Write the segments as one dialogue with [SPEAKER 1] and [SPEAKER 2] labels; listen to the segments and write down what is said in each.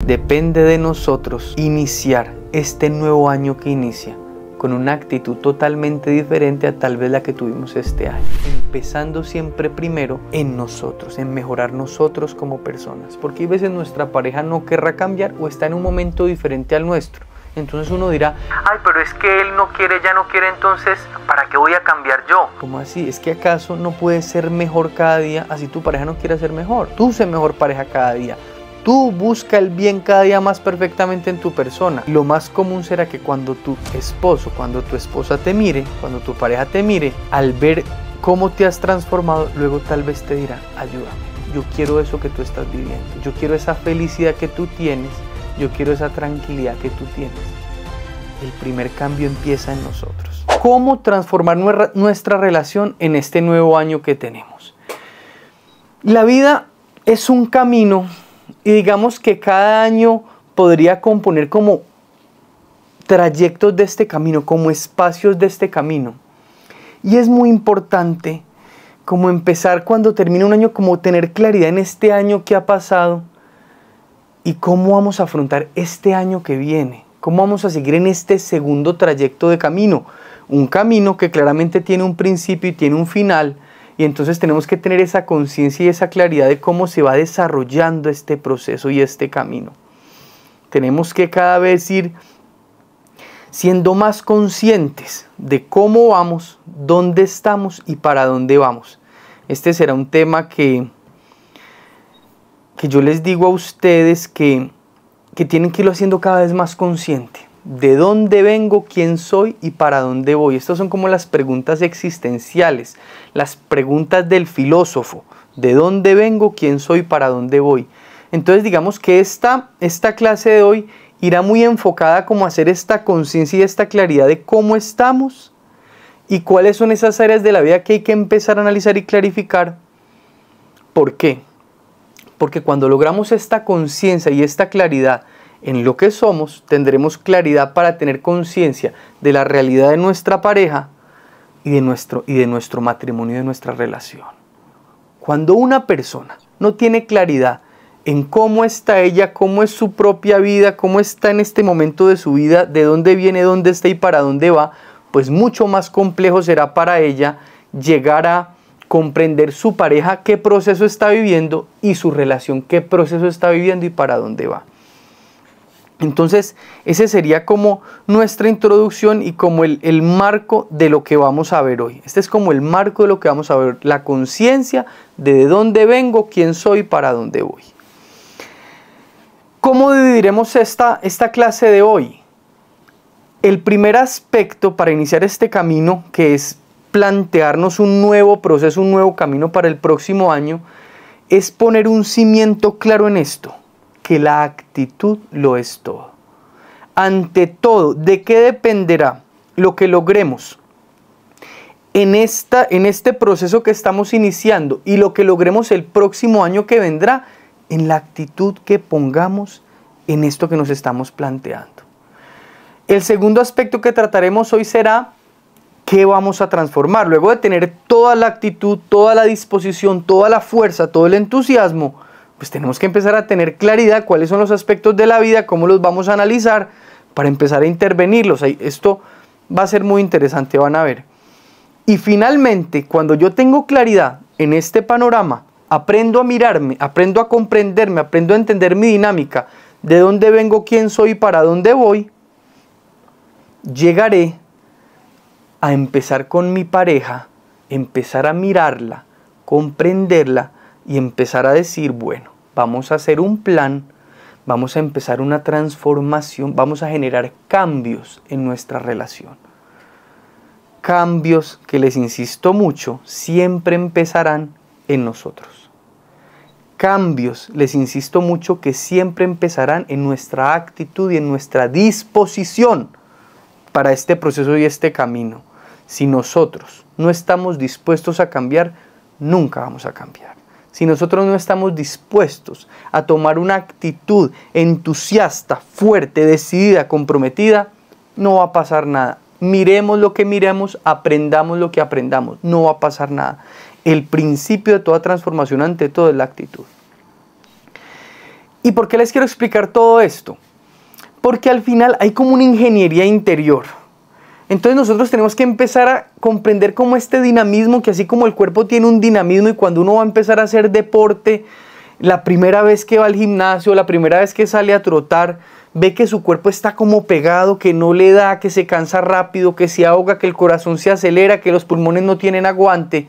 [SPEAKER 1] Depende de nosotros iniciar este nuevo año que inicia con una actitud totalmente diferente a tal vez la que tuvimos este año. Empezando siempre primero en nosotros, en mejorar nosotros como personas. Porque hay veces nuestra pareja no querrá cambiar o está en un momento diferente al nuestro. Entonces uno dirá, ay, pero es que él no quiere, ya no quiere, entonces, ¿para qué voy a cambiar yo? ¿Cómo así? ¿Es que acaso no puedes ser mejor cada día así tu pareja no quiera ser mejor? Tú sé mejor pareja cada día. Tú busca el bien cada día más perfectamente en tu persona. Lo más común será que cuando tu esposo, cuando tu esposa te mire, cuando tu pareja te mire, al ver cómo te has transformado, luego tal vez te dirá, ayúdame, yo quiero eso que tú estás viviendo, yo quiero esa felicidad que tú tienes, yo quiero esa tranquilidad que tú tienes. El primer cambio empieza en nosotros. ¿Cómo transformar nuestra relación en este nuevo año que tenemos? La vida es un camino. Y digamos que cada año podría componer como trayectos de este camino, como espacios de este camino. Y es muy importante como empezar cuando termina un año, como tener claridad en este año que ha pasado y cómo vamos a afrontar este año que viene. Cómo vamos a seguir en este segundo trayecto de camino. Un camino que claramente tiene un principio y tiene un final. Y entonces tenemos que tener esa conciencia y esa claridad de cómo se va desarrollando este proceso y este camino. Tenemos que cada vez ir siendo más conscientes de cómo vamos, dónde estamos y para dónde vamos. Este será un tema que yo les digo a ustedes que tienen que irlo haciendo cada vez más consciente. ¿De dónde vengo, quién soy y para dónde voy? Estas son como las preguntas existenciales, las preguntas del filósofo. ¿De dónde vengo, quién soy, para dónde voy? Entonces digamos que esta clase de hoy irá muy enfocada como a hacer esta conciencia y esta claridad de cómo estamos y cuáles son esas áreas de la vida que hay que empezar a analizar y clarificar. ¿Por qué? Porque cuando logramos esta conciencia y esta claridad en lo que somos, tendremos claridad para tener conciencia de la realidad de nuestra pareja y de nuestro matrimonio y de nuestra relación. Cuando una persona no tiene claridad en cómo está ella, cómo es su propia vida, cómo está en este momento de su vida, de dónde viene, dónde está y para dónde va, pues mucho más complejo será para ella llegar a comprender su pareja qué proceso está viviendo y su relación qué proceso está viviendo y para dónde va. Entonces, ese sería como nuestra introducción y como el marco de lo que vamos a ver hoy. Este es como el marco de lo que vamos a ver, la conciencia de dónde vengo, quién soy, para dónde voy. ¿Cómo dividiremos esta clase de hoy? El primer aspecto para iniciar este camino, que es plantearnos un nuevo proceso, un nuevo camino para el próximo año, es poner un cimiento claro en esto. Que la actitud lo es todo. Ante todo, ¿de qué dependerá lo que logremos en este proceso que estamos iniciando y lo que logremos el próximo año que vendrá? En la actitud que pongamos en esto que nos estamos planteando. El segundo aspecto que trataremos hoy será ¿qué vamos a transformar? Luego de tener toda la actitud, toda la disposición, toda la fuerza, todo el entusiasmo, pues tenemos que empezar a tener claridad cuáles son los aspectos de la vida, cómo los vamos a analizar para empezar a intervenirlos. Esto va a ser muy interesante, van a ver. Y finalmente, cuando yo tengo claridad en este panorama, aprendo a mirarme, aprendo a comprenderme, aprendo a entender mi dinámica, de dónde vengo, quién soy y para dónde voy, llegaré a empezar con mi pareja, empezar a mirarla, comprenderla, y empezar a decir, bueno, vamos a hacer un plan, vamos a empezar una transformación, vamos a generar cambios en nuestra relación. Cambios que, les insisto mucho, siempre empezarán en nosotros. Cambios, les insisto mucho, que siempre empezarán en nuestra actitud y en nuestra disposición para este proceso y este camino. Si nosotros no estamos dispuestos a cambiar, nunca vamos a cambiar. Si nosotros no estamos dispuestos a tomar una actitud entusiasta, fuerte, decidida, comprometida, no va a pasar nada. Miremos lo que miremos, aprendamos lo que aprendamos, no va a pasar nada. El principio de toda transformación ante todo es la actitud. ¿Y por qué les quiero explicar todo esto? Porque al final hay como una ingeniería interior. Entonces nosotros tenemos que empezar a comprender cómo este dinamismo, que así como el cuerpo tiene un dinamismo y cuando uno va a empezar a hacer deporte, la primera vez que va al gimnasio, la primera vez que sale a trotar, ve que su cuerpo está como pegado, que no le da, que se cansa rápido, que se ahoga, que el corazón se acelera, que los pulmones no tienen aguante.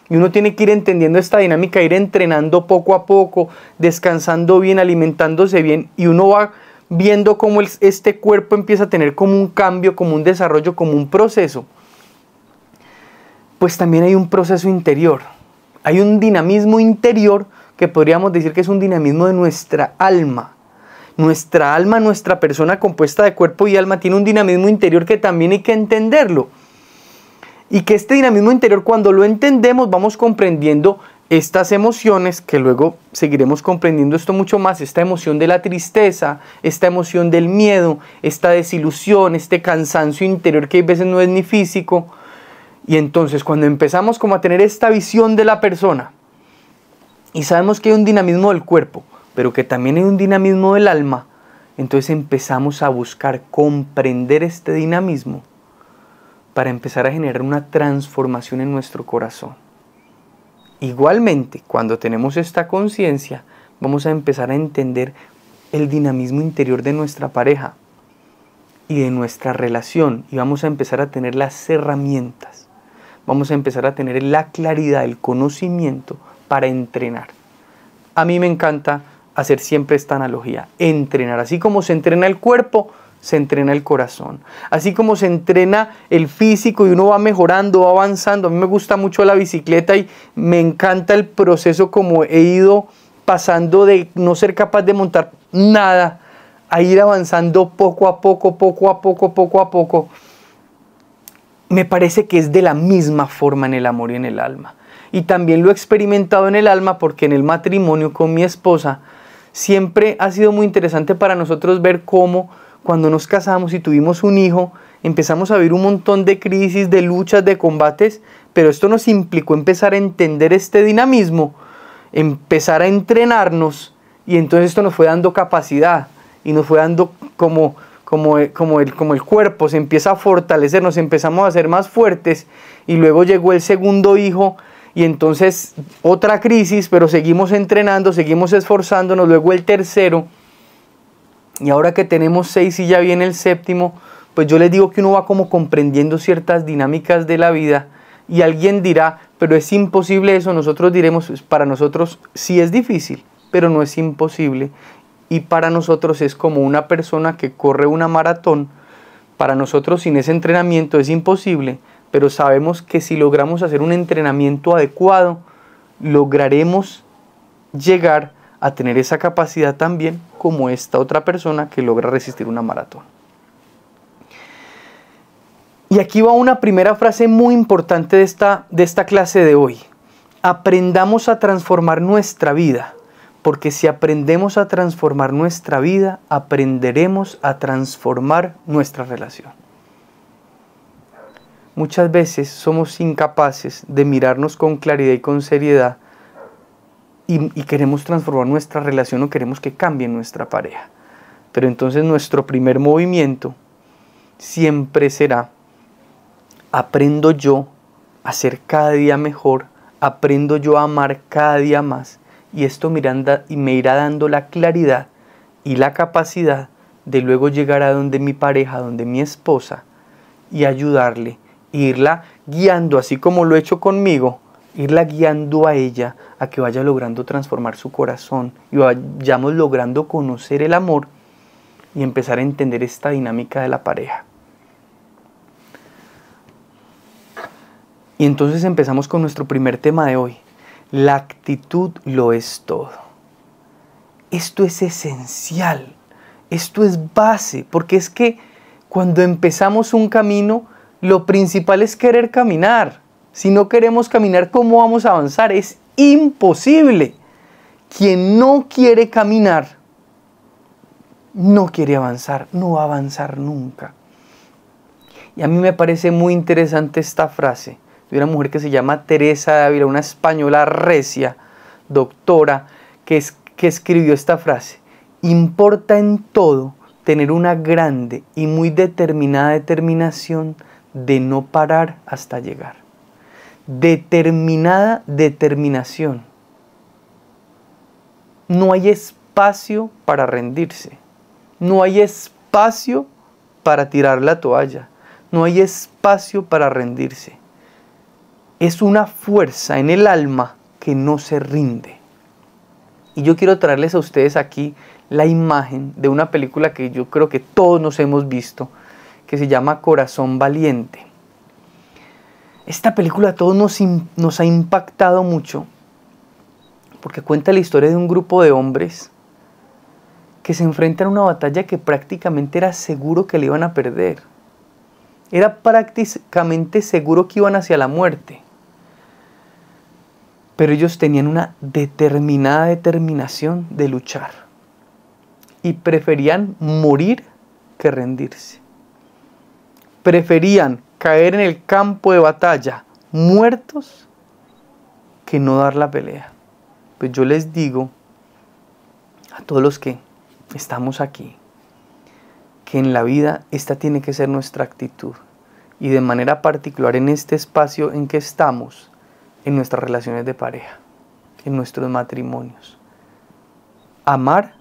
[SPEAKER 1] Y uno tiene que ir entendiendo esta dinámica, ir entrenando poco a poco, descansando bien, alimentándose bien, y uno va viendo cómo este cuerpo empieza a tener como un cambio, como un desarrollo, como un proceso. Pues también hay un proceso interior, hay un dinamismo interior que podríamos decir que es un dinamismo de nuestra alma. Nuestra alma, nuestra persona compuesta de cuerpo y alma tiene un dinamismo interior que también hay que entenderlo. Y que este dinamismo interior, cuando lo entendemos, vamos comprendiendo estas emociones, que luego seguiremos comprendiendo esto mucho más, esta emoción de la tristeza, esta emoción del miedo, esta desilusión, este cansancio interior que a veces no es ni físico. Y entonces cuando empezamos como a tener esta visión de la persona, y sabemos que hay un dinamismo del cuerpo, pero que también hay un dinamismo del alma, entonces empezamos a buscar comprender este dinamismo para empezar a generar una transformación en nuestro corazón. Igualmente, cuando tenemos esta conciencia, vamos a empezar a entender el dinamismo interior de nuestra pareja y de nuestra relación, y vamos a empezar a tener las herramientas, vamos a empezar a tener la claridad, el conocimiento para entrenar. A mí me encanta hacer siempre esta analogía, entrenar, así como se entrena el cuerpo, se entrena el corazón. Así como se entrena el físico y uno va mejorando, va avanzando. A mí me gusta mucho la bicicleta y me encanta el proceso como he ido pasando de no ser capaz de montar nada a ir avanzando poco a poco, poco a poco, poco a poco. Me parece que es de la misma forma en el amor y en el alma. Y también lo he experimentado en el alma porque en el matrimonio con mi esposa siempre ha sido muy interesante para nosotros ver cómo cuando nos casamos y tuvimos un hijo, empezamos a vivir un montón de crisis, de luchas, de combates, pero esto nos implicó empezar a entender este dinamismo, empezar a entrenarnos, y entonces esto nos fue dando capacidad, y nos fue dando como el cuerpo se empieza a fortalecer, nos empezamos a hacer más fuertes, y luego llegó el segundo hijo, y entonces otra crisis, pero seguimos entrenando, seguimos esforzándonos, luego el tercero, y ahora que tenemos 6 y ya viene el séptimo, pues yo les digo que uno va como comprendiendo ciertas dinámicas de la vida, y alguien dirá, pero es imposible eso. Nosotros diremos, pues para nosotros sí es difícil, pero no es imposible, y para nosotros es como una persona que corre una maratón. Para nosotros sin ese entrenamiento es imposible, pero sabemos que si logramos hacer un entrenamiento adecuado, lograremos llegar a tener esa capacidad también como esta otra persona que logra resistir una maratón. Y aquí va una primera frase muy importante de esta clase de hoy. Aprendamos a transformar nuestra vida, porque si aprendemos a transformar nuestra vida, aprenderemos a transformar nuestra relación. Muchas veces somos incapaces de mirarnos con claridad y con seriedad y queremos transformar nuestra relación o queremos que cambie nuestra pareja. Pero entonces nuestro primer movimiento siempre será: aprendo yo a ser cada día mejor, aprendo yo a amar cada día más, y esto me irá dando la claridad y la capacidad de luego llegar a donde mi pareja, donde mi esposa, y ayudarle, irla guiando, así como lo he hecho conmigo, irla guiando a ella a que vaya logrando transformar su corazón y vayamos logrando conocer el amor y empezar a entender esta dinámica de la pareja. Y entonces empezamos con nuestro primer tema de hoy. La actitud lo es todo. Esto es esencial, esto es base, porque es que cuando empezamos un camino, lo principal es querer caminar. Si no queremos caminar, ¿cómo vamos a avanzar? Es imposible. Quien no quiere caminar, no quiere avanzar, no va a avanzar nunca. Y a mí me parece muy interesante esta frase de una mujer que se llama Teresa de Ávila, una española recia, doctora, que escribió esta frase. Importa en todo tener una grande y muy determinada determinación de no parar hasta llegar. Determinada determinación. No hay espacio para rendirse. No hay espacio para tirar la toalla. No hay espacio para rendirse. Es una fuerza en el alma que no se rinde. Y yo quiero traerles a ustedes aquí la imagen de una película que yo creo que todos nos hemos visto, que se llama Corazón Valiente. Esta película a todos nos ha impactado mucho, porque cuenta la historia de un grupo de hombres que se enfrentan a una batalla que prácticamente era seguro que le iban a perder. Era prácticamente seguro que iban hacia la muerte. Pero ellos tenían una determinada determinación de luchar. Y preferían morir que rendirse. Preferían caer en el campo de batalla muertos que no dar la pelea. Pues yo les digo a todos los que estamos aquí, que en la vida esta tiene que ser nuestra actitud. Y de manera particular en este espacio en que estamos, en nuestras relaciones de pareja, en nuestros matrimonios. Amar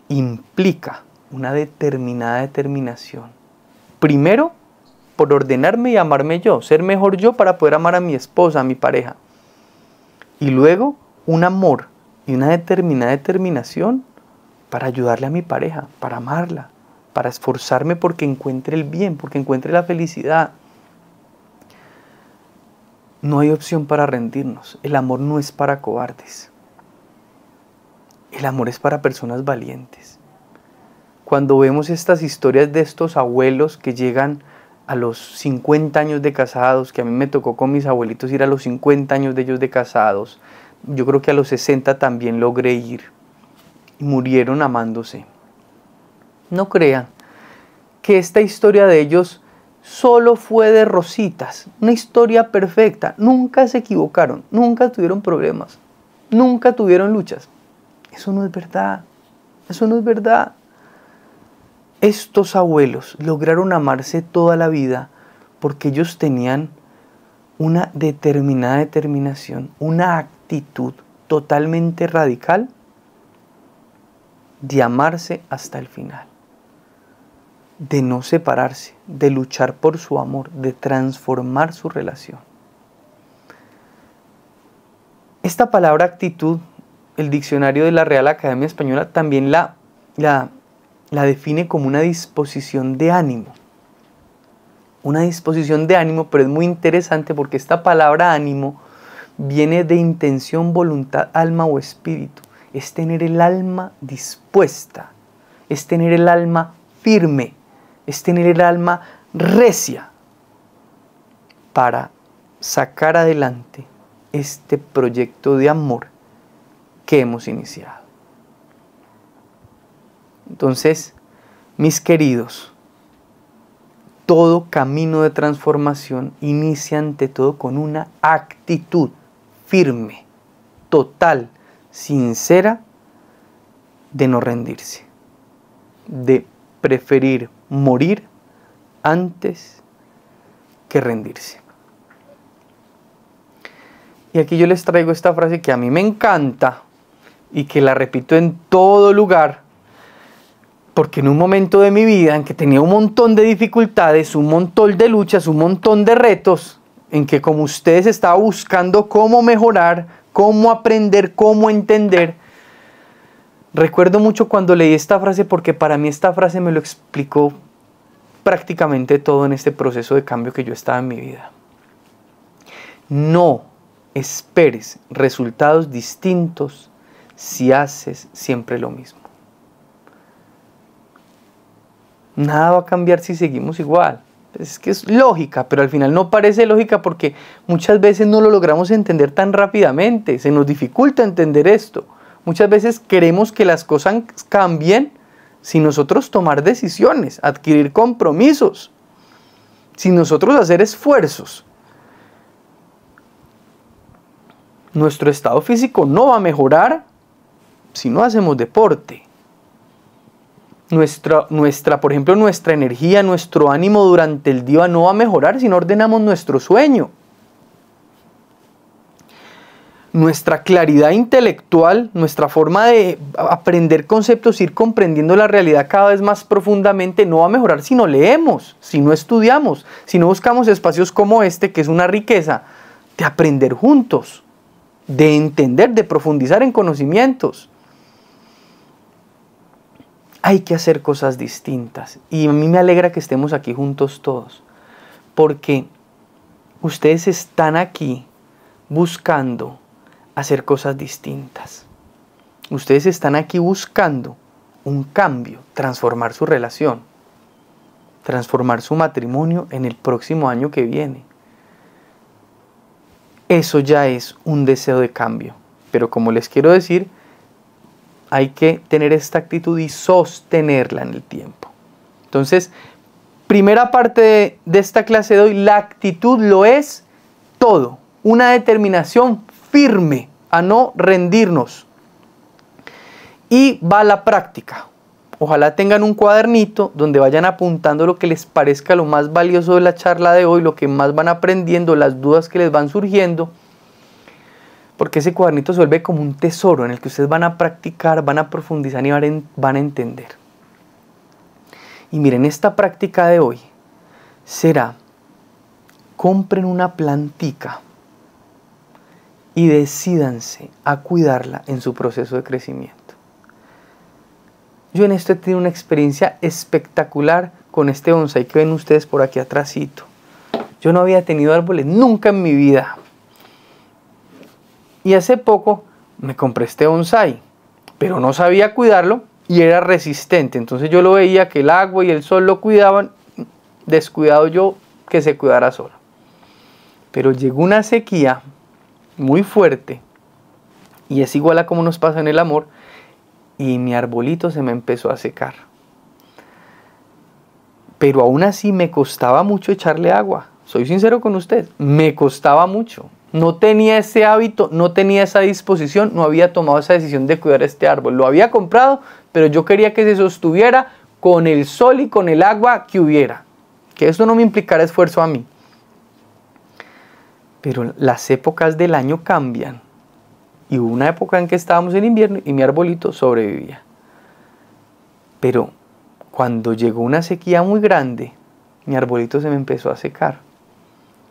[SPEAKER 1] implica una determinada determinación. Primero, por ordenarme y amarme yo, ser mejor yo para poder amar a mi esposa, a mi pareja. Y luego, un amor y una determinada determinación para ayudarle a mi pareja, para amarla, para esforzarme porque encuentre el bien, porque encuentre la felicidad. No hay opción para rendirnos. El amor no es para cobardes. El amor es para personas valientes. Cuando vemos estas historias de estos abuelos que llegan a los 50 años de casados, que a mí me tocó con mis abuelitos ir a los 50 años de ellos de casados, yo creo que a los 60 también logré ir, y murieron amándose. No crean que esta historia de ellos solo fue de rositas, una historia perfecta. Nunca se equivocaron, nunca tuvieron problemas, nunca tuvieron luchas. Eso no es verdad, eso no es verdad. Estos abuelos lograron amarse toda la vida porque ellos tenían una determinada determinación, una actitud totalmente radical de amarse hasta el final. De no separarse, de luchar por su amor, de transformar su relación. Esta palabra actitud, el diccionario de la Real Academia Española también la define como una disposición de ánimo. Una disposición de ánimo, pero es muy interesante porque esta palabra ánimo viene de intención, voluntad, alma o espíritu. Es tener el alma dispuesta, es tener el alma firme, es tener el alma recia para sacar adelante este proyecto de amor que hemos iniciado. Entonces, mis queridos, todo camino de transformación inicia ante todo con una actitud firme, total, sincera, de no rendirse, de preferir morir antes que rendirse. Y aquí yo les traigo esta frase que a mí me encanta y que la repito en todo lugar, porque en un momento de mi vida en que tenía un montón de dificultades, un montón de luchas, un montón de retos, en que como ustedes estaba buscando cómo mejorar, cómo aprender, cómo entender, recuerdo mucho cuando leí esta frase porque para mí esta frase me lo explicó prácticamente todo en este proceso de cambio que yo estaba en mi vida. No esperes resultados distintos si haces siempre lo mismo. Nada va a cambiar si seguimos igual. Es que es lógica, pero al final no parece lógica porque muchas veces no lo logramos entender tan rápidamente. Se nos dificulta entender esto. Muchas veces queremos que las cosas cambien sin nosotros tomar decisiones, adquirir compromisos, sin nosotros hacer esfuerzos. Nuestro estado físico no va a mejorar si no hacemos deporte. por ejemplo, nuestra energía, nuestro ánimo durante el día no va a mejorar si no ordenamos nuestro sueño. Nuestra claridad intelectual, nuestra forma de aprender conceptos, ir comprendiendo la realidad cada vez más profundamente, no va a mejorar si no leemos, si no estudiamos, si no buscamos espacios como este, que es una riqueza de aprender juntos, de entender, de profundizar en conocimientos. Hay que hacer cosas distintas y a mí me alegra que estemos aquí juntos todos, porque ustedes están aquí buscando hacer cosas distintas. Ustedes están aquí buscando un cambio, transformar su relación, transformar su matrimonio en el próximo año que viene. Eso ya es un deseo de cambio, pero como les quiero decir, hay que tener esta actitud y sostenerla en el tiempo. Entonces, primera parte de esta clase de hoy, la actitud lo es todo, una determinación firme a no rendirnos. Y va a la práctica. Ojalá tengan un cuadernito donde vayan apuntando lo que les parezca lo más valioso de la charla de hoy, lo que más van aprendiendo, las dudas que les van surgiendo, porque ese cuadernito se vuelve como un tesoro en el que ustedes van a practicar, van a profundizar y van a entender. Y miren, esta práctica de hoy será: compren una plantica y decídanse a cuidarla en su proceso de crecimiento. Yo en esto he tenido una experiencia espectacular con este bonsái que ven ustedes por aquí atrásito. Yo no había tenido árboles nunca en mi vida. Y hace poco me compré este bonsái, pero no sabía cuidarlo y era resistente. Entonces yo lo veía que el agua y el sol lo cuidaban, descuidado yo que se cuidara solo. Pero llegó una sequía muy fuerte, y es igual a como nos pasa en el amor, y mi arbolito se me empezó a secar. Pero aún así me costaba mucho echarle agua. Soy sincero con usted, me costaba mucho. No tenía ese hábito, no tenía esa disposición, no había tomado esa decisión de cuidar este árbol. Lo había comprado, pero yo quería que se sostuviera con el sol y con el agua que hubiera. Que eso no me implicara esfuerzo a mí. Pero las épocas del año cambian. Y hubo una época en que estábamos en invierno y mi arbolito sobrevivía. Pero cuando llegó una sequía muy grande, mi arbolito se me empezó a secar.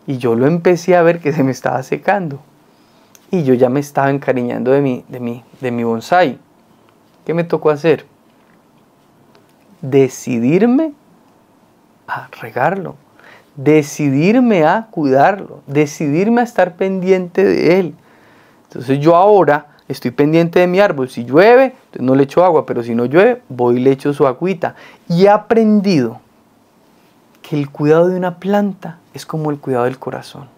[SPEAKER 1] Y yo lo empecé a ver que se me estaba secando. Y yo ya me estaba encariñando de mi bonsái. ¿Qué me tocó hacer? Decidirme a regarlo. Decidirme a cuidarlo. Decidirme a estar pendiente de él. Entonces yo ahora estoy pendiente de mi árbol. Si llueve, entonces no le echo agua, pero si no llueve, voy y le echo su agüita. Y he aprendido que el cuidado de una planta es como el cuidado del corazón.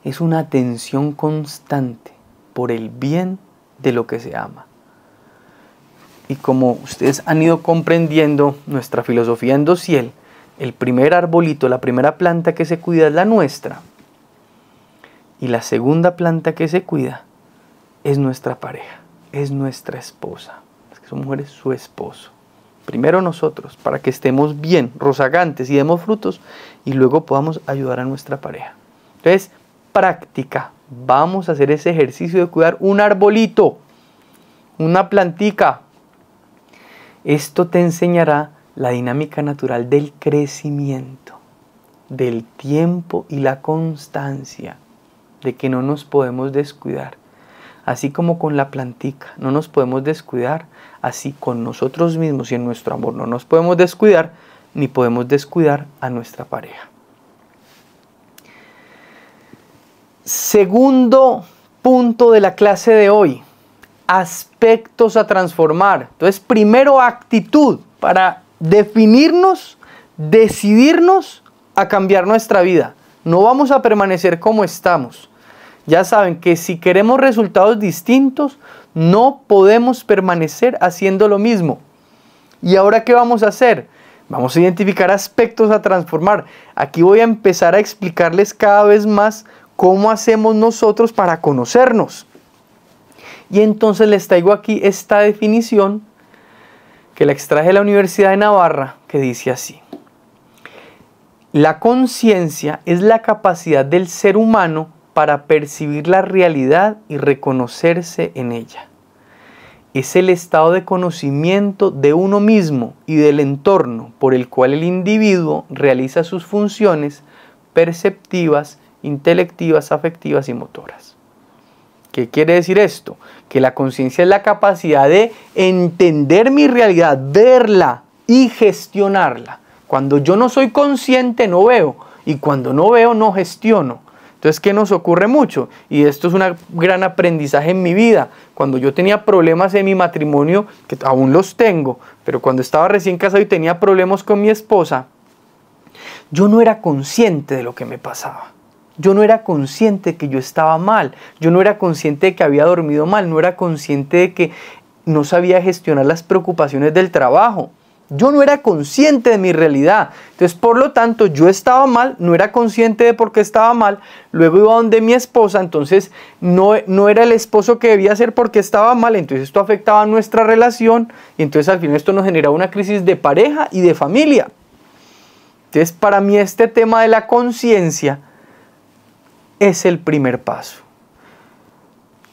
[SPEAKER 1] Es una atención constante por el bien de lo que se ama. Y como ustedes han ido comprendiendo nuestra filosofía en Dosiel, el primer arbolito, la primera planta que se cuida es la nuestra. Y la segunda planta que se cuida es nuestra pareja, es nuestra esposa. Las que son mujeres, su esposo. Primero nosotros, para que estemos bien, rozagantes y demos frutos, y luego podamos ayudar a nuestra pareja. Entonces, práctica. Vamos a hacer ese ejercicio de cuidar un arbolito, una plantica. Esto te enseñará la dinámica natural del crecimiento, del tiempo y la constancia, de que no nos podemos descuidar. Así como con la plantica no nos podemos descuidar, así con nosotros mismos y en nuestro amor no nos podemos descuidar, ni podemos descuidar a nuestra pareja. Segundo punto de la clase de hoy, aspectos a transformar. Entonces, primero actitud para definirnos, decidirnos a cambiar nuestra vida. No vamos a permanecer como estamos. Ya saben que si queremos resultados distintos, no podemos permanecer haciendo lo mismo. ¿Y ahora qué vamos a hacer? Vamos a identificar aspectos a transformar. Aquí voy a empezar a explicarles cada vez más cómo hacemos nosotros para conocernos. Y entonces les traigo aquí esta definición que la extraje de la Universidad de Navarra, que dice así: la conciencia es la capacidad del ser humano para percibir la realidad y reconocerse en ella. Es el estado de conocimiento de uno mismo y del entorno por el cual el individuo realiza sus funciones perceptivas, intelectivas, afectivas y motoras. ¿Qué quiere decir esto? Que la conciencia es la capacidad de entender mi realidad, verla y gestionarla. Cuando yo no soy consciente, no veo, y cuando no veo, no gestiono. Entonces, ¿qué nos ocurre mucho? Y esto es un gran aprendizaje en mi vida. Cuando yo tenía problemas en mi matrimonio, que aún los tengo, pero cuando estaba recién casado y tenía problemas con mi esposa, yo no era consciente de lo que me pasaba. Yo no era consciente de que yo estaba mal. Yo no era consciente de que había dormido mal. No era consciente de que no sabía gestionar las preocupaciones del trabajo. Yo no era consciente de mi realidad. Entonces, por lo tanto, yo estaba mal, no era consciente de por qué estaba mal. Luego iba donde mi esposa, entonces no era el esposo que debía ser porque estaba mal. Entonces esto afectaba nuestra relación y entonces al final esto nos generaba una crisis de pareja y de familia. Entonces, para mí este tema de la conciencia es el primer paso.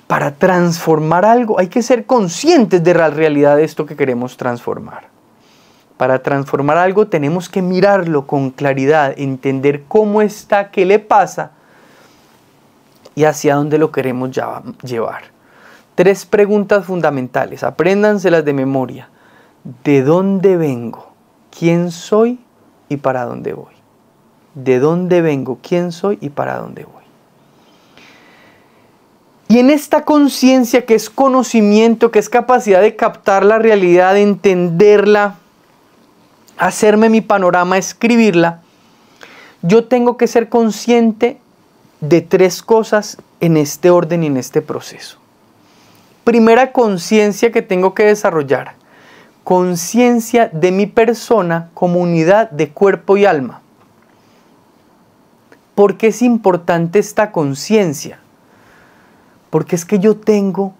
[SPEAKER 1] Para transformar algo hay que ser conscientes de la realidad de esto que queremos transformar. Para transformar algo tenemos que mirarlo con claridad, entender cómo está, qué le pasa y hacia dónde lo queremos llevar. 3 preguntas fundamentales, apréndanselas de memoria. ¿De dónde vengo? ¿Quién soy? ¿Y para dónde voy? ¿De dónde vengo? ¿Quién soy? ¿Y para dónde voy? Y en esta conciencia que es conocimiento, que es capacidad de captar la realidad, de entenderla, hacerme mi panorama, escribirla, yo tengo que ser consciente de 3 cosas en este orden y en este proceso. Primera conciencia que tengo que desarrollar: conciencia de mi persona como unidad de cuerpo y alma. ¿Por qué es importante esta conciencia? Porque es que yo tengo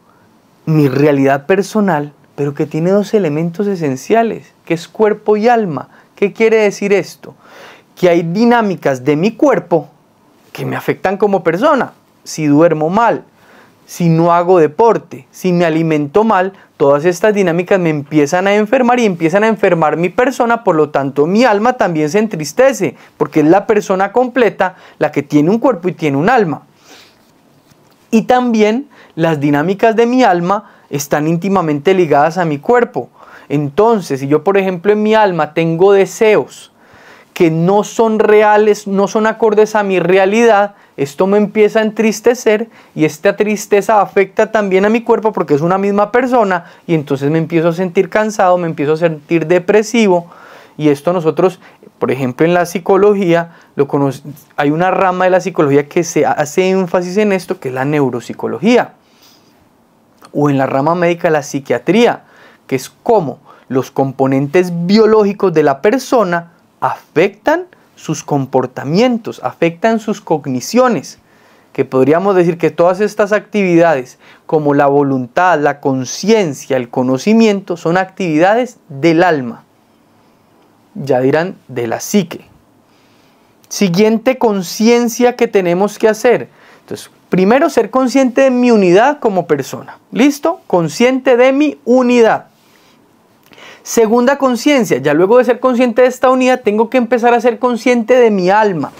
[SPEAKER 1] mi realidad personal, pero que tiene 2 elementos esenciales, que es cuerpo y alma. ¿Qué quiere decir esto? Que hay dinámicas de mi cuerpo que me afectan como persona. Si duermo mal, si no hago deporte, si me alimento mal, todas estas dinámicas me empiezan a enfermar y empiezan a enfermar mi persona, por lo tanto mi alma también se entristece, porque es la persona completa la que tiene un cuerpo y tiene un alma. Y también las dinámicas de mi alma están íntimamente ligadas a mi cuerpo. Entonces, si yo, por ejemplo, en mi alma tengo deseos que no son reales, no son acordes a mi realidad, esto me empieza a entristecer y esta tristeza afecta también a mi cuerpo porque es una misma persona y entonces me empiezo a sentir cansado, me empiezo a sentir depresivo. Y esto nosotros, por ejemplo, en la psicología, hay una rama de la psicología que se hace énfasis en esto, que es la neuropsicología. O en la rama médica, la psiquiatría, que es cómo los componentes biológicos de la persona afectan sus comportamientos, afectan sus cogniciones. Que podríamos decir que todas estas actividades, como la voluntad, la conciencia, el conocimiento, son actividades del alma. Ya dirán de la psique. Siguiente conciencia que tenemos que hacer. Entonces, primero, ser consciente de mi unidad como persona. ¿Listo? Consciente de mi unidad. Segunda conciencia, ya luego de ser consciente de esta unidad, tengo que empezar a ser consciente de mi alma.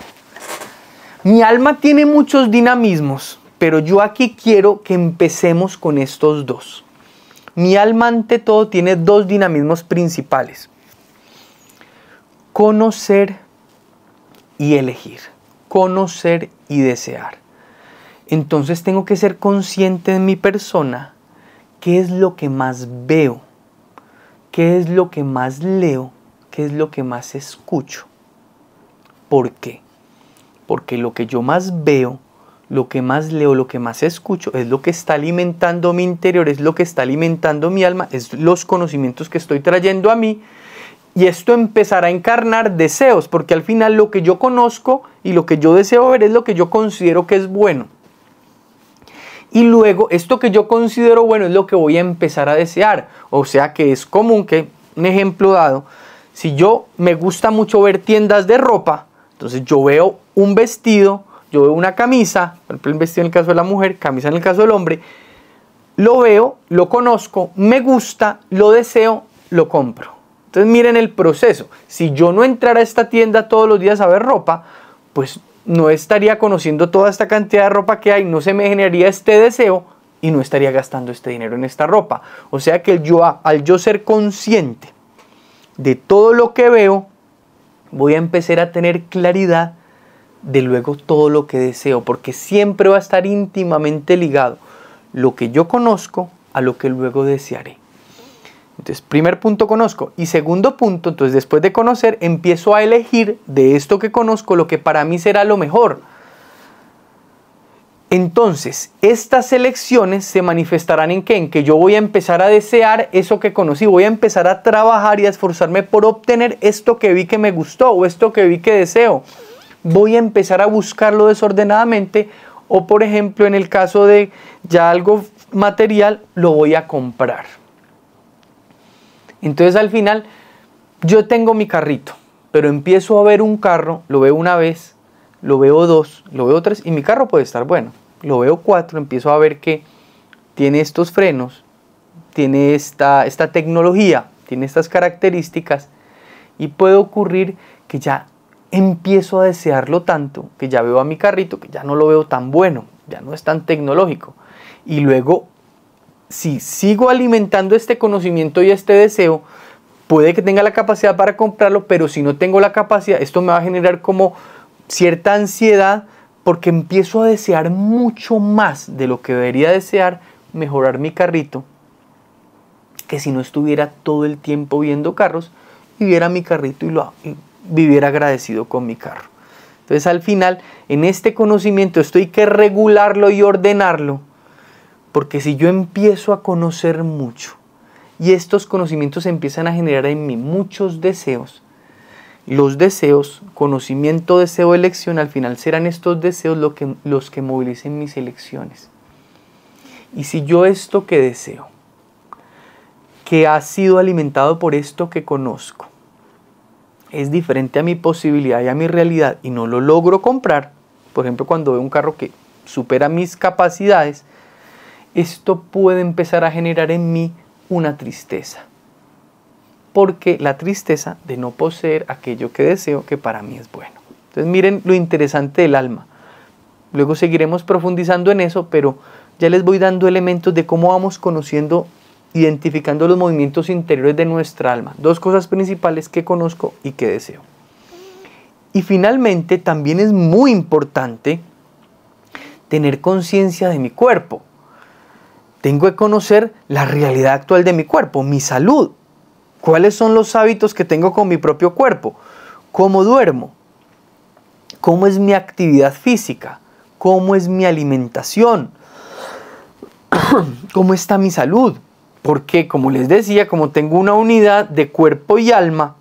[SPEAKER 1] Mi alma tiene muchos dinamismos, pero yo aquí quiero que empecemos con estos 2. Mi alma, ante todo, tiene 2 dinamismos principales: conocer y elegir, conocer y desear. Entonces tengo que ser consciente de mi persona, qué es lo que más veo, qué es lo que más leo, qué es lo que más escucho. ¿Por qué? Porque lo que yo más veo, lo que más leo, lo que más escucho es lo que está alimentando mi interior, es lo que está alimentando mi alma, es los conocimientos que estoy trayendo a mí. Y esto empezará a encarnar deseos, porque al final lo que yo conozco y lo que yo deseo ver es lo que yo considero que es bueno. Y luego esto que yo considero bueno es lo que voy a empezar a desear. O sea que es común que un ejemplo dado, si yo me gusta mucho ver tiendas de ropa, entonces yo veo un vestido, yo veo una camisa, por ejemplo el vestido en el caso de la mujer, camisa en el caso del hombre, lo veo, lo conozco, me gusta, lo deseo, lo compro. Entonces miren el proceso. Si yo no entrara a esta tienda todos los días a ver ropa, pues no estaría conociendo toda esta cantidad de ropa que hay, no se me generaría este deseo y no estaría gastando este dinero en esta ropa. O sea que al yo ser consciente de todo lo que veo, voy a empezar a tener claridad de luego todo lo que deseo, porque siempre va a estar íntimamente ligado lo que yo conozco a lo que luego desearé. Entonces, primer punto, conozco. Y segundo punto, entonces después de conocer, empiezo a elegir de esto que conozco lo que para mí será lo mejor. Entonces, estas elecciones se manifestarán ¿en qué? En que yo voy a empezar a desear eso que conocí, voy a empezar a trabajar y a esforzarme por obtener esto que vi que me gustó o esto que vi que deseo. Voy a empezar a buscarlo desordenadamente o, por ejemplo, en el caso de ya algo material, lo voy a comprar. Entonces, al final, yo tengo mi carrito, pero empiezo a ver un carro, lo veo una vez, lo veo dos, lo veo tres y mi carro puede estar bueno. Lo veo cuatro, empiezo a ver que tiene estos frenos, tiene esta tecnología, tiene estas características y puede ocurrir que ya empiezo a desearlo tanto que ya veo a mi carrito que ya no lo veo tan bueno, ya no es tan tecnológico. Y luego, si sigo alimentando este conocimiento y este deseo, puede que tenga la capacidad para comprarlo, pero si no tengo la capacidad, esto me va a generar como cierta ansiedad porque empiezo a desear mucho más de lo que debería desear, mejorar mi carrito, que si no estuviera todo el tiempo viendo carros y viera mi carrito y viviera agradecido con mi carro. Entonces al final, en este conocimiento esto hay que regularlo y ordenarlo, porque si yo empiezo a conocer mucho y estos conocimientos empiezan a generar en mí muchos deseos, los deseos, conocimiento, deseo, elección, al final serán estos deseos los que movilicen mis elecciones. Y si yo esto que deseo, que ha sido alimentado por esto que conozco, es diferente a mi posibilidad y a mi realidad y no lo logro comprar, por ejemplo cuando veo un carro que supera mis capacidades, esto puede empezar a generar en mí una tristeza. Porque la tristeza de no poseer aquello que deseo que para mí es bueno. Entonces miren lo interesante del alma. Luego seguiremos profundizando en eso, pero ya les voy dando elementos de cómo vamos conociendo, identificando los movimientos interiores de nuestra alma. Dos cosas principales que conozco y que deseo. Y finalmente también es muy importante tener conciencia de mi cuerpo. Tengo que conocer la realidad actual de mi cuerpo, mi salud. ¿Cuáles son los hábitos que tengo con mi propio cuerpo? ¿Cómo duermo? ¿Cómo es mi actividad física? ¿Cómo es mi alimentación? ¿Cómo está mi salud? Porque, como les decía, como tengo una unidad de cuerpo y alma,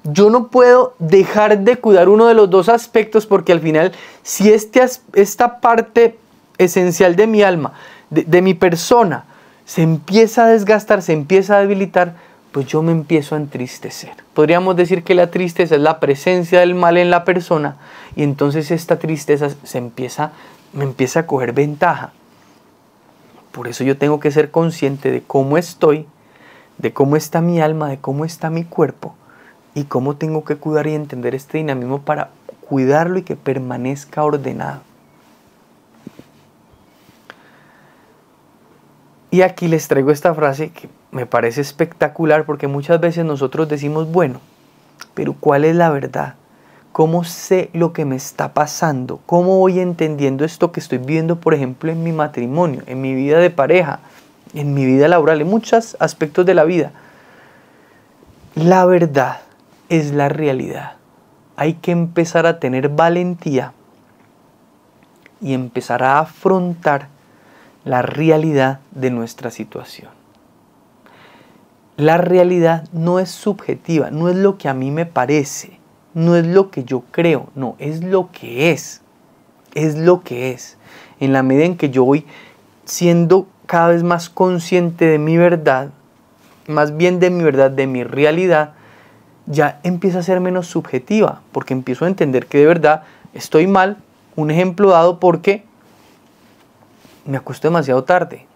[SPEAKER 1] yo no puedo dejar de cuidar uno de los dos aspectos porque al final, si esta parte esencial de mi alma, de mi persona, se empieza a desgastar, se empieza a debilitar, pues yo me empiezo a entristecer. Podríamos decir que la tristeza es la presencia del mal en la persona y entonces esta tristeza me empieza a coger ventaja. Por eso yo tengo que ser consciente de cómo estoy, de cómo está mi alma, de cómo está mi cuerpo y cómo tengo que cuidar y entender este dinamismo para cuidarlo y que permanezca ordenado. Y aquí les traigo esta frase que me parece espectacular porque muchas veces nosotros decimos, bueno, pero ¿cuál es la verdad? ¿Cómo sé lo que me está pasando? ¿Cómo voy entendiendo esto que estoy viendo, por ejemplo, en mi matrimonio, en mi vida de pareja, en mi vida laboral, en muchos aspectos de la vida? La verdad es la realidad. Hay que empezar a tener valentía y empezar a afrontar la realidad de nuestra situación. La realidad no es subjetiva, no es lo que a mí me parece, no es lo que yo creo, no, es lo que es. Es lo que es. En la medida en que yo voy siendo cada vez más consciente de mi verdad, más bien de mi verdad, de mi realidad, ya empieza a ser menos subjetiva, porque empiezo a entender que de verdad estoy mal. Un ejemplo dado porque me acuesto demasiado tarde,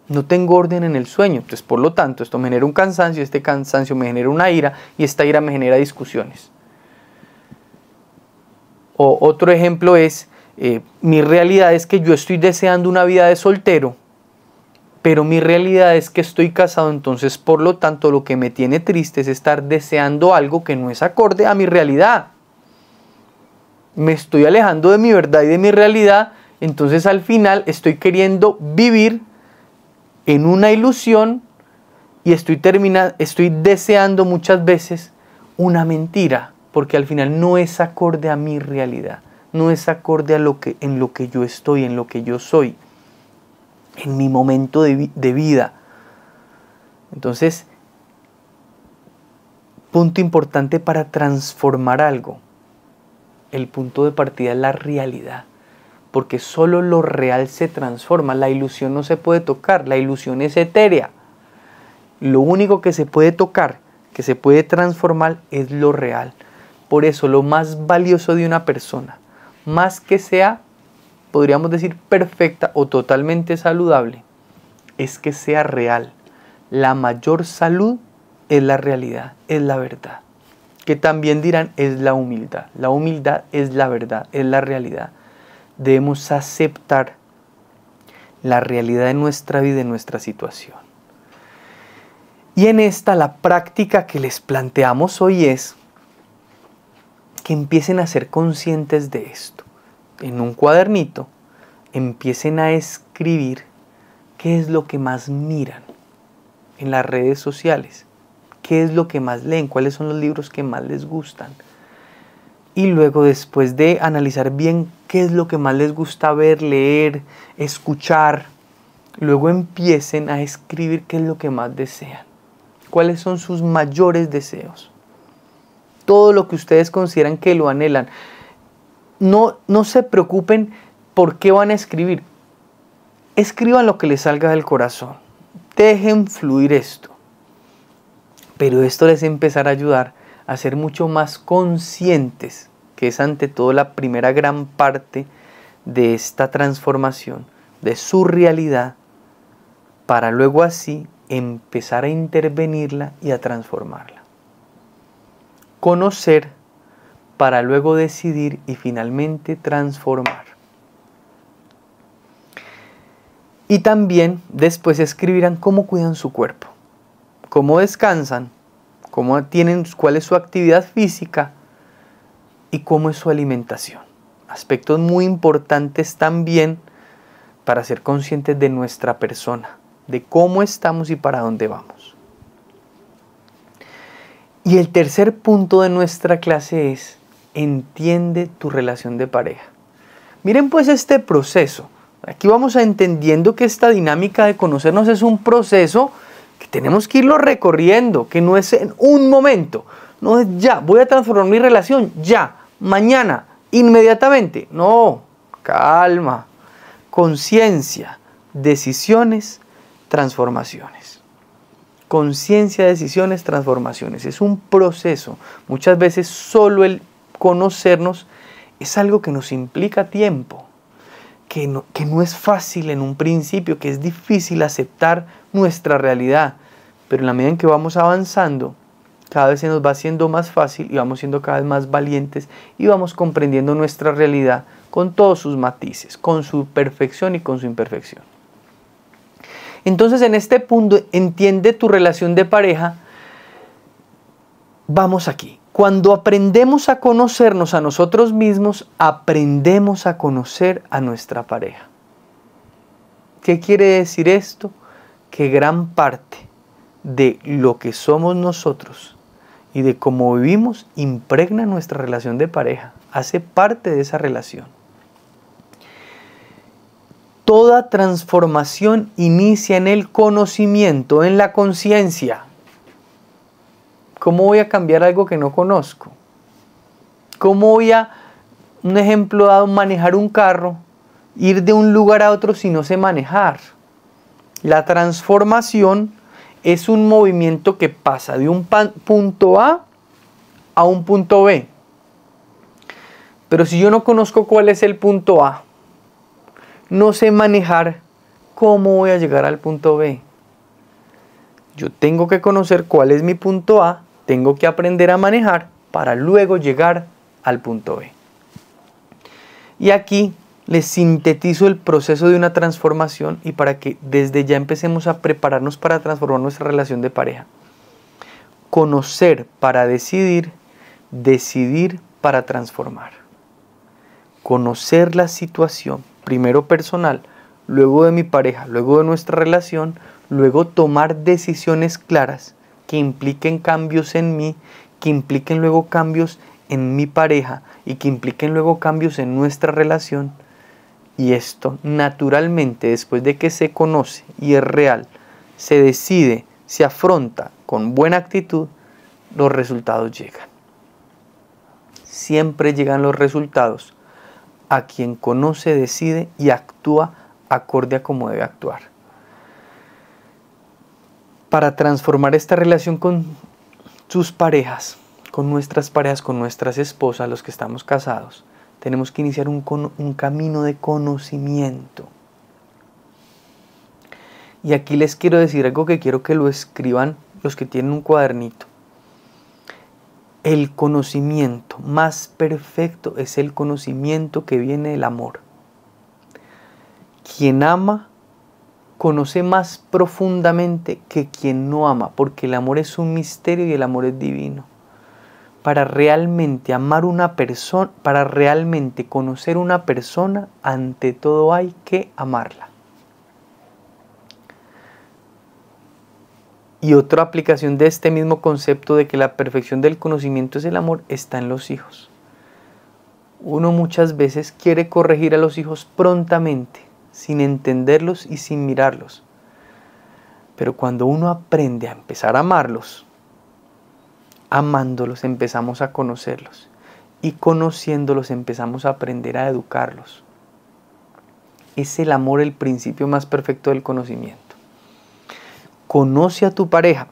[SPEAKER 1] no tengo orden en el sueño, entonces por lo tanto esto me genera un cansancio, este cansancio me genera una ira y esta ira me genera discusiones. O otro ejemplo es, mi realidad es que yo estoy deseando una vida de soltero, pero mi realidad es que estoy casado, entonces por lo tanto lo que me tiene triste es estar deseando algo que no es acorde a mi realidad. Me estoy alejando de mi verdad y de mi realidad, entonces al final estoy queriendo vivir en una ilusión y estoy deseando muchas veces una mentira, porque al final no es acorde a mi realidad, no es acorde a en lo que yo estoy, en lo que yo soy, en mi momento de vida. Entonces, punto importante para transformar algo. El punto de partida es la realidad, porque solo lo real se transforma. La ilusión no se puede tocar, la ilusión es etérea. Lo único que se puede tocar, que se puede transformar, es lo real. Por eso lo más valioso de una persona, más que sea, podríamos decir, perfecta o totalmente saludable, es que sea real. La mayor salud es la realidad, es la verdad. Que también dirán, es la humildad. La humildad es la verdad, es la realidad. Debemos aceptar la realidad de nuestra vida y de nuestra situación. Y en esta, la práctica que les planteamos hoy es que empiecen a ser conscientes de esto. En un cuadernito, empiecen a escribir qué es lo que más miran en las redes sociales. ¿Qué es lo que más leen? ¿Cuáles son los libros que más les gustan? Y luego, después de analizar bien qué es lo que más les gusta ver, leer, escuchar, luego empiecen a escribir qué es lo que más desean. ¿Cuáles son sus mayores deseos? Todo lo que ustedes consideran que lo anhelan. No se preocupen por qué van a escribir. Escriban lo que les salga del corazón. Dejen fluir esto. Pero esto les empezará a ayudar a ser mucho más conscientes, que es ante todo la primera gran parte de esta transformación, de su realidad, para luego así empezar a intervenirla y a transformarla. Conocer para luego decidir y finalmente transformar. Y también después escribirán cómo cuidan su cuerpo, cómo descansan, cuál es su actividad física y cómo es su alimentación. Aspectos muy importantes también para ser conscientes de nuestra persona, de cómo estamos y para dónde vamos. Y el tercer punto de nuestra clase es: entiende tu relación de pareja. Miren pues este proceso. Aquí vamos entendiendo que esta dinámica de conocernos es un proceso que tenemos que irlo recorriendo, que no es en un momento, no es ya, voy a transformar mi relación, ya, mañana, inmediatamente. No, calma, conciencia, decisiones, transformaciones. Conciencia, decisiones, transformaciones. Es un proceso. Muchas veces solo el conocernos es algo que nos implica tiempo, que no es fácil en un principio, que es difícil aceptar nuestra realidad, pero en la medida en que vamos avanzando, cada vez se nos va haciendo más fácil y vamos siendo cada vez más valientes y vamos comprendiendo nuestra realidad con todos sus matices, con su perfección y con su imperfección. Entonces, en este punto, entiende tu relación de pareja. Vamos aquí. Cuando aprendemos a conocernos a nosotros mismos, aprendemos a conocer a nuestra pareja. ¿Qué quiere decir esto? Que gran parte de lo que somos nosotros y de cómo vivimos impregna nuestra relación de pareja, hace parte de esa relación. Toda transformación inicia en el conocimiento, en la conciencia. ¿Cómo voy a cambiar algo que no conozco? ¿Cómo voy a, un ejemplo dado, manejar un carro, ir de un lugar a otro si no sé manejar? La transformación es un movimiento que pasa de un punto A un punto B. Pero si yo no conozco cuál es el punto A, no sé manejar cómo voy a llegar al punto B. Yo tengo que conocer cuál es mi punto A, tengo que aprender a manejar para luego llegar al punto B. Y aquí les sintetizo el proceso de una transformación y para que desde ya empecemos a prepararnos para transformar nuestra relación de pareja. Conocer para decidir, decidir para transformar. Conocer la situación, primero personal, luego de mi pareja, luego de nuestra relación, luego tomar decisiones claras que impliquen cambios en mí, que impliquen luego cambios en mi pareja y que impliquen luego cambios en nuestra relación. Y esto naturalmente, después de que se conoce y es real, se decide, se afronta con buena actitud, los resultados llegan. Siempre llegan los resultados a quien conoce, decide y actúa acorde a como debe actuar. Para transformar esta relación con sus parejas, con nuestras parejas, con nuestras esposas, los que estamos casados, tenemos que iniciar un camino de conocimiento. Y aquí les quiero decir algo que quiero que lo escriban los que tienen un cuadernito. El conocimiento más perfecto es el conocimiento que viene del amor. Quien ama conoce más profundamente que quien no ama, porque el amor es un misterio y el amor es divino. Para realmente amar una persona, para realmente conocer una persona, ante todo hay que amarla. Y otra aplicación de este mismo concepto de que la perfección del conocimiento es el amor está en los hijos. Uno muchas veces quiere corregir a los hijos prontamente, sin entenderlos y sin mirarlos. Pero cuando uno aprende a empezar a amarlos, amándolos empezamos a conocerlos y conociéndolos empezamos a aprender a educarlos. Es el amor el principio más perfecto del conocimiento. Conoce a tu pareja.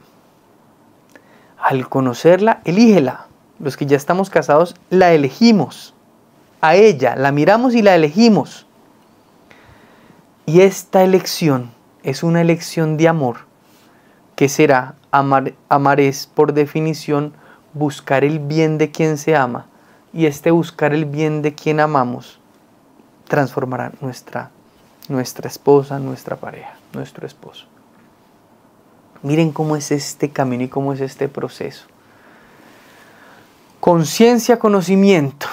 [SPEAKER 1] Al conocerla, elígela. Los que ya estamos casados, la elegimos. A ella, la miramos y la elegimos. Y esta elección es una elección de amor. ¿Qué será? Amar es, por definición, buscar el bien de quien se ama. Y este buscar el bien de quien amamos transformará nuestra esposa, nuestra pareja, nuestro esposo. Miren cómo es este camino y cómo es este proceso. Conciencia, conocimiento,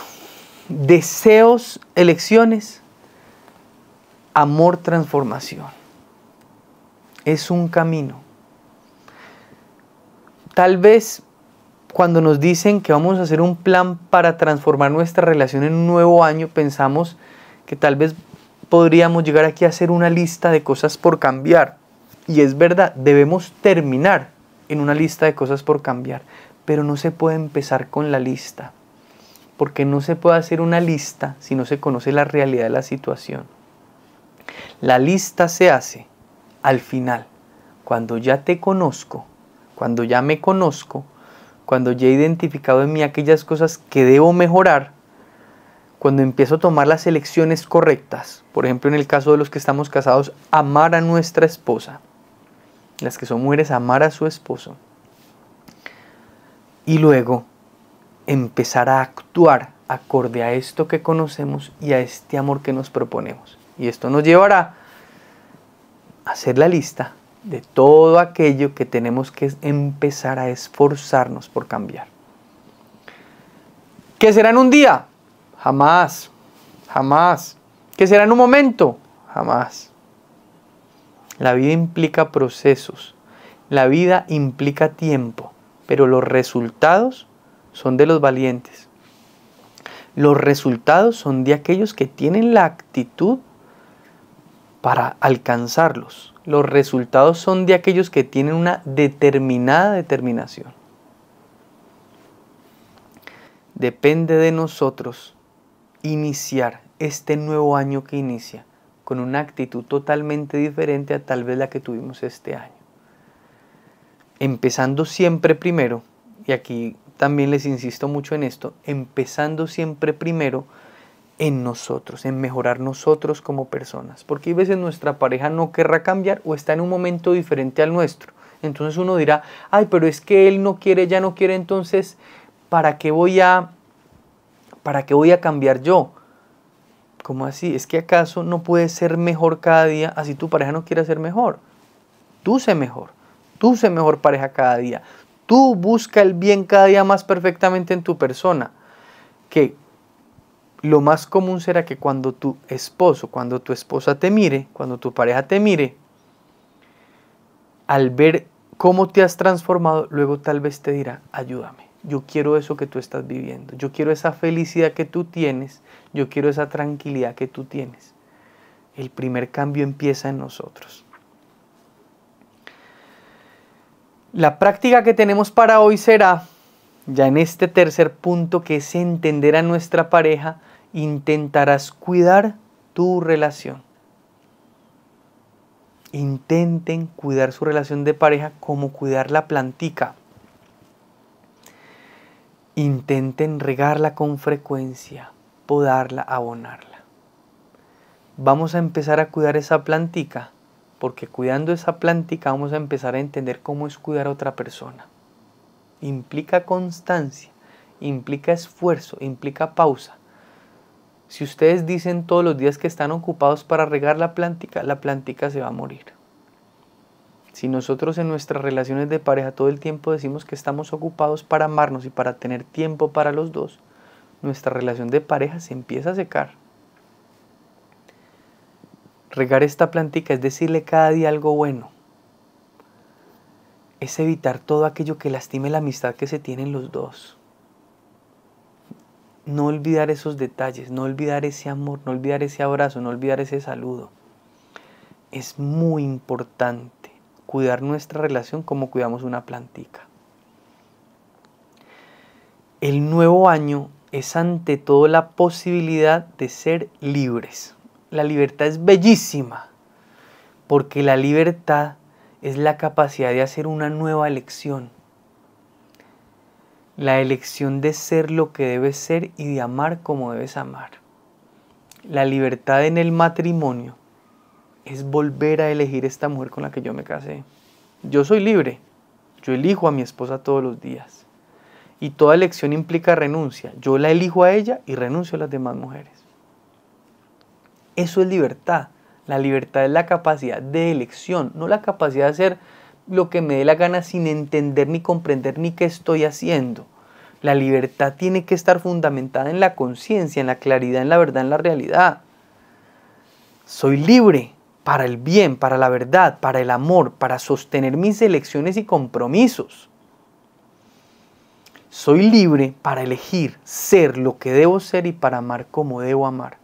[SPEAKER 1] deseos, elecciones, amor, transformación. Es un camino. Tal vez cuando nos dicen que vamos a hacer un plan para transformar nuestra relación en un nuevo año, pensamos que tal vez podríamos llegar aquí a hacer una lista de cosas por cambiar. Y es verdad, debemos terminar en una lista de cosas por cambiar, pero no se puede empezar con la lista, porque no se puede hacer una lista si no se conoce la realidad de la situación. La lista se hace al final, cuando ya te conozco, cuando ya me conozco, cuando ya he identificado en mí aquellas cosas que debo mejorar, cuando empiezo a tomar las elecciones correctas. Por ejemplo, en el caso de los que estamos casados, amar a nuestra esposa. Las que son mujeres, amar a su esposo. Y luego empezar a actuar acorde a esto que conocemos y a este amor que nos proponemos. Y esto nos llevará a hacer la lista de todo aquello que tenemos que empezar a esforzarnos por cambiar. ¿Qué será en un día? Jamás, jamás. ¿Qué será en un momento? Jamás. La vida implica procesos, la vida implica tiempo, pero los resultados son de los valientes. Los resultados son de aquellos que tienen la actitud para alcanzarlos. Los resultados son de aquellos que tienen una determinada determinación. Depende de nosotros iniciar este nuevo año que inicia con una actitud totalmente diferente a tal vez la que tuvimos este año. empezando siempre primero, y aquí también les insisto mucho en esto, empezando siempre primero en nosotros, en mejorar nosotros como personas, porque hay veces nuestra pareja no querrá cambiar o está en un momento diferente al nuestro. Entonces uno dirá, ay, pero es que él no quiere, ya no quiere, entonces, ¿para qué voy a cambiar yo? ¿Cómo así? ¿Es que acaso no puedes ser mejor cada día así tu pareja no quiere ser mejor? Tú sé mejor pareja cada día. Tú busca el bien cada día más perfectamente en tu persona. Que lo más común será que cuando tu esposo, cuando tu esposa te mire, cuando tu pareja te mire, al ver cómo te has transformado, luego tal vez te dirá, ayúdame, yo quiero eso que tú estás viviendo, yo quiero esa felicidad que tú tienes, yo quiero esa tranquilidad que tú tienes. El primer cambio empieza en nosotros. La práctica que tenemos para hoy será, ya en este tercer punto, que es entender a nuestra pareja, intentarás cuidar tu relación. Intenten cuidar su relación de pareja como cuidar la plantica. Intenten regarla con frecuencia, podarla, abonarla. Vamos a empezar a cuidar esa plantica, porque cuidando esa plantica vamos a empezar a entender cómo es cuidar a otra persona. Implica constancia, implica esfuerzo, implica pausa. Si ustedes dicen todos los días que están ocupados para regar la plantica se va a morir. Si nosotros en nuestras relaciones de pareja todo el tiempo decimos que estamos ocupados para amarnos y para tener tiempo para los dos, nuestra relación de pareja se empieza a secar. Regar esta plantica es decirle cada día algo bueno. Es evitar todo aquello que lastime la amistad que se tienen los dos. No olvidar esos detalles, no olvidar ese amor, no olvidar ese abrazo, no olvidar ese saludo. Es muy importante cuidar nuestra relación como cuidamos una plantica. El nuevo año es ante todo la posibilidad de ser libres. La libertad es bellísima, porque la libertad es la capacidad de hacer una nueva elección. La elección de ser lo que debes ser y de amar como debes amar. La libertad en el matrimonio es volver a elegir esta mujer con la que yo me casé. Yo soy libre, yo elijo a mi esposa todos los días. Y toda elección implica renuncia. Yo la elijo a ella y renuncio a las demás mujeres. Eso es libertad. La libertad es la capacidad de elección, no la capacidad de hacer lo que me dé la gana sin entender ni comprender ni qué estoy haciendo. La libertad tiene que estar fundamentada en la conciencia, en la claridad, en la verdad, en la realidad. Soy libre para el bien, para la verdad, para el amor, para sostener mis elecciones y compromisos. Soy libre para elegir ser lo que debo ser y para amar como debo amar.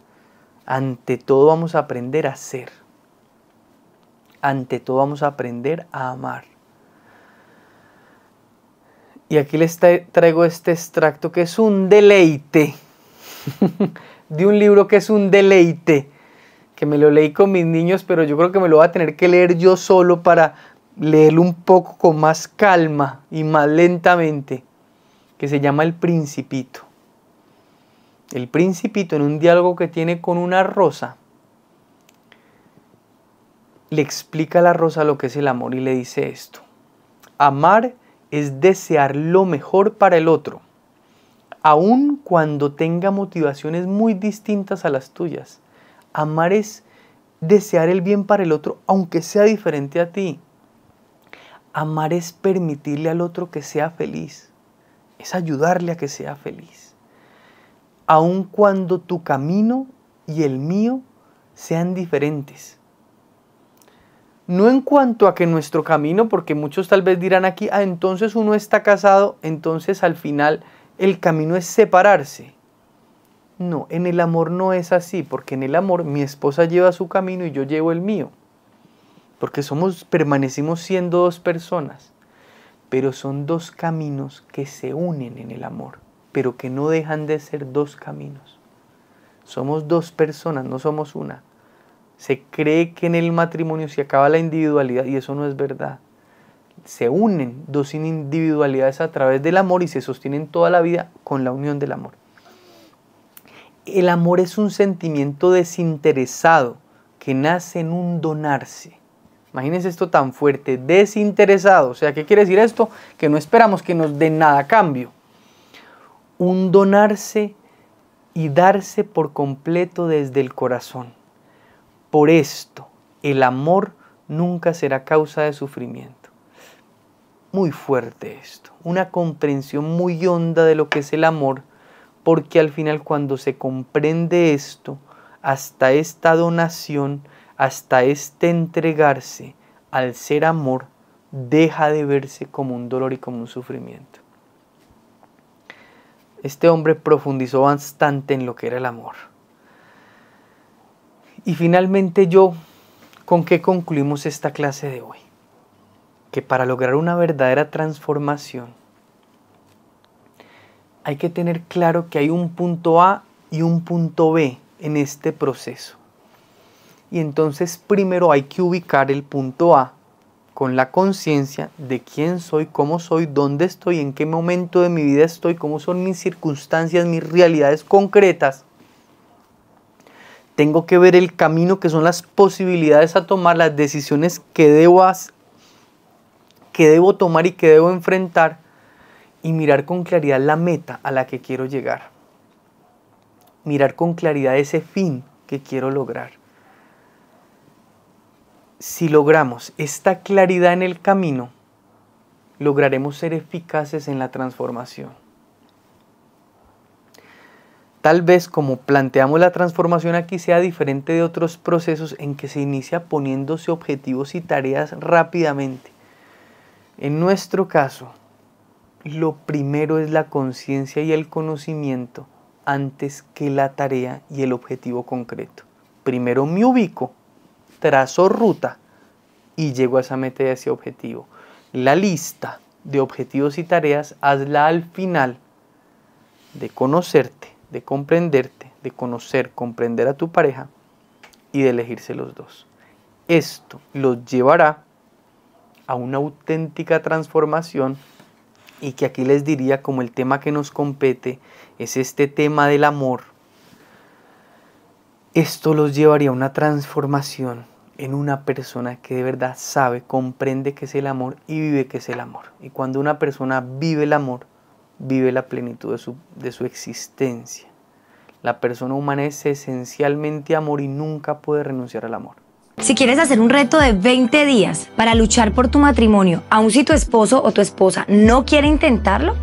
[SPEAKER 1] Ante todo vamos a aprender a ser. Ante todo vamos a aprender a amar. Y aquí les traigo este extracto que es un deleite. De un libro que es un deleite. Que me lo leí con mis niños, pero yo creo que me lo voy a tener que leer yo solo para leerlo un poco con más calma y más lentamente. Que se llama El Principito. El Principito, en un diálogo que tiene con una rosa, le explica a la rosa lo que es el amor y le dice esto. Amar es desear lo mejor para el otro, aun cuando tenga motivaciones muy distintas a las tuyas. Amar es desear el bien para el otro, aunque sea diferente a ti. Amar es permitirle al otro que sea feliz, es ayudarle a que sea feliz. Aun cuando tu camino y el mío sean diferentes. No en cuanto a que nuestro camino, porque muchos tal vez dirán aquí, entonces uno está casado, entonces al final el camino es separarse. No, en el amor no es así, porque en el amor mi esposa lleva su camino y yo llevo el mío. Porque permanecimos siendo dos personas, pero son dos caminos que se unen en el amor, pero que no dejan de ser dos caminos. Somos dos personas, no somos una. Se cree que en el matrimonio se acaba la individualidad y eso no es verdad. se unen dos individualidades a través del amor y se sostienen toda la vida con la unión del amor. El amor es un sentimiento desinteresado que nace en un donarse. Imagínense esto tan fuerte, desinteresado. O sea, ¿qué quiere decir esto? Que no esperamos que nos den nada a cambio. Un donarse y darse por completo desde el corazón. Por esto, el amor nunca será causa de sufrimiento. Muy fuerte esto. Una comprensión muy honda de lo que es el amor, porque al final cuando se comprende esto, hasta esta donación, hasta este entregarse al ser amor, deja de verse como un dolor y como un sufrimiento. Este hombre profundizó bastante en lo que era el amor. Y finalmente ¿con qué concluimos esta clase de hoy? Que para lograr una verdadera transformación hay que tener claro que hay un punto A y un punto B en este proceso. Y entonces primero hay que ubicar el punto A con la conciencia de quién soy, cómo soy, dónde estoy, en qué momento de mi vida estoy, cómo son mis circunstancias, mis realidades concretas. Tengo que ver el camino, que son las posibilidades a tomar, las decisiones que debo tomar y que debo enfrentar, y mirar con claridad la meta a la que quiero llegar. Mirar con claridad ese fin que quiero lograr. Si logramos esta claridad en el camino, lograremos ser eficaces en la transformación. Tal vez como planteamos la transformación aquí sea diferente de otros procesos en que se inicia poniéndose objetivos y tareas rápidamente. En nuestro caso, lo primero es la conciencia y el conocimiento antes que la tarea y el objetivo concreto. Primero me ubico, trazo ruta y llego a esa meta y a ese objetivo. La lista de objetivos y tareas hazla al final de conocerte, de comprenderte, de conocer, comprender a tu pareja y de elegirse los dos. Esto los llevará a una auténtica transformación, y que aquí les diría, como el tema que nos compete es este tema del amor, esto los llevaría a una transformación en una persona que de verdad sabe, comprende qué es el amor y vive qué es el amor. Y cuando una persona vive el amor, vive la plenitud de su existencia. La persona humana es esencialmente amor y nunca puede renunciar al amor.
[SPEAKER 2] Si quieres hacer un reto de 20 días para luchar por tu matrimonio, aun si tu esposo o tu esposa no quiere intentarlo,